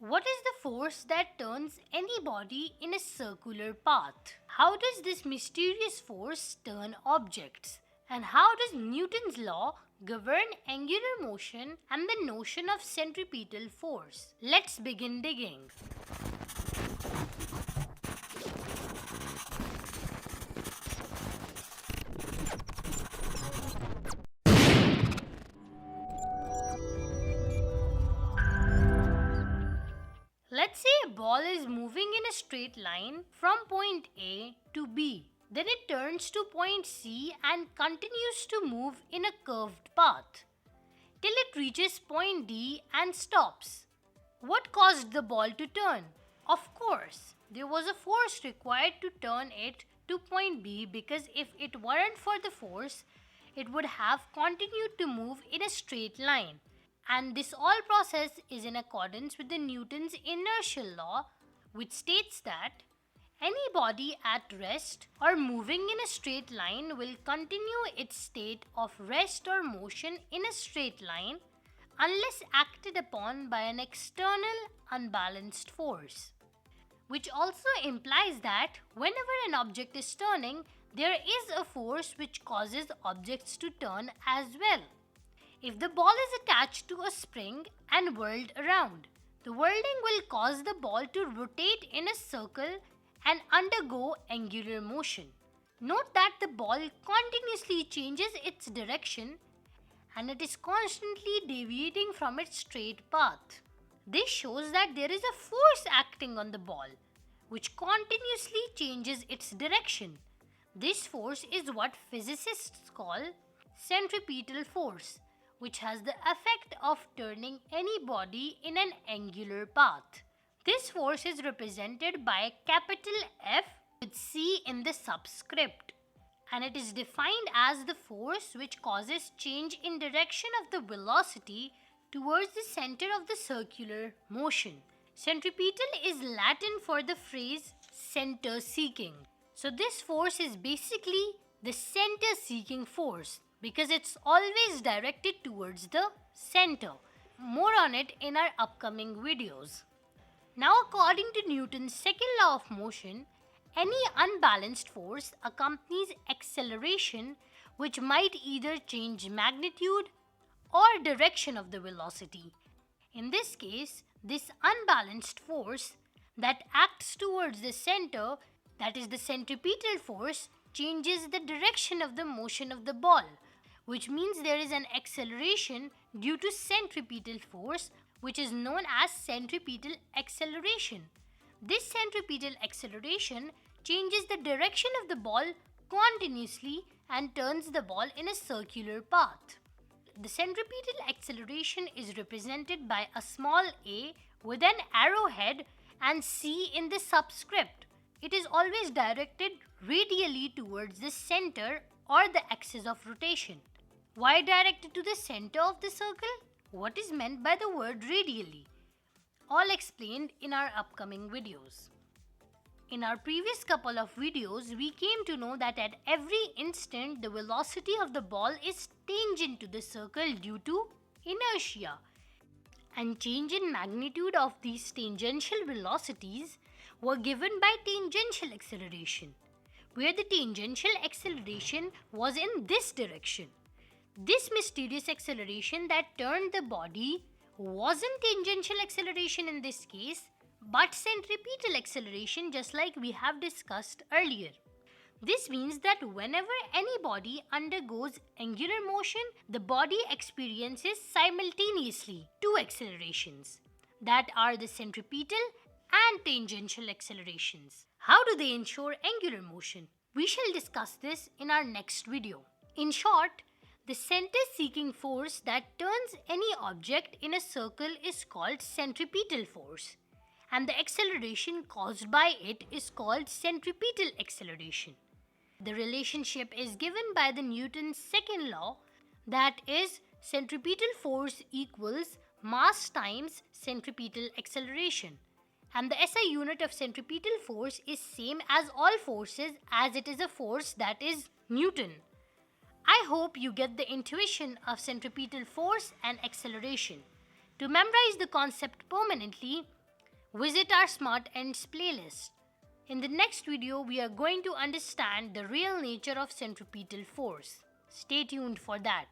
What is the force that turns any body in a circular path? How does this mysterious force turn objects? And how does Newton's law govern angular motion and the notion of centripetal force? Let's begin digging. Let's say a ball is moving in a straight line from point A to B. Then it turns to point C and continues to move in a curved path till it reaches point D and stops. What caused the ball to turn? Of course, there was a force required to turn it to point B, because if it weren't for the force, it would have continued to move in a straight line. And this all process is in accordance with the Newton's inertial law, which states that any body at rest or moving in a straight line will continue its state of rest or motion in a straight line unless acted upon by an external unbalanced force. Which also implies that whenever an object is turning, there is a force which causes objects to turn as well. If the ball is attached to a spring and whirled around, the whirling will cause the ball to rotate in a circle and undergo angular motion. Note that the ball continuously changes its direction and it is constantly deviating from its straight path. This shows that there is a force acting on the ball, which continuously changes its direction. This force is what physicists call centripetal force, which has the effect of turning any body in an angular path. This force is represented by capital F with C in the subscript, and it is defined as the force which causes change in direction of the velocity towards the center of the circular motion. Centripetal is Latin for the phrase center seeking. So this force is basically the center seeking force, because it's always directed towards the center. More on it in our upcoming videos. Now, according to Newton's second law of motion, any unbalanced force accompanies acceleration, which might either change magnitude or direction of the velocity. In this case, this unbalanced force that acts towards the center, that is the centripetal force, changes the direction of the motion of the ball, which means there is an acceleration due to centripetal force, which is known as centripetal acceleration. This centripetal acceleration changes the direction of the ball continuously and turns the ball in a circular path. The centripetal acceleration is represented by a small a with an arrowhead and C in the subscript. It is always directed radially towards the center or the axis of rotation. Why directed to the center of the circle? What is meant by the word radially? All explained in our upcoming videos. In our previous couple of videos, we came to know that at every instant the velocity of the ball is tangent to the circle due to inertia. And change in magnitude of these tangential velocities were given by tangential acceleration, where the tangential acceleration was in this direction. This mysterious acceleration that turned the body wasn't tangential acceleration in this case, but centripetal acceleration, just like we have discussed earlier. This means that whenever any body undergoes angular motion, the body experiences simultaneously two accelerations, that are the centripetal and tangential accelerations. How do they ensure angular motion? We shall discuss this in our next video. In short, the center-seeking force that turns any object in a circle is called centripetal force, and the acceleration caused by it is called centripetal acceleration. The relationship is given by the Newton's second law, that is, centripetal force equals mass times centripetal acceleration. And the SI unit of centripetal force is same as all forces, as it is a force that is Newton. I hope you get the intuition of centripetal force and acceleration. To memorize the concept permanently, Visit our Smart Ends playlist. In the next video, we are going to understand the real nature of centripetal force. Stay tuned for that.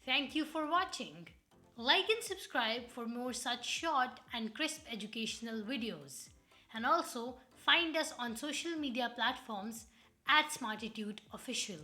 Thank you for watching. Like and subscribe for more such short and crisp educational videos. And also find us on social media platforms at Smartitude Official.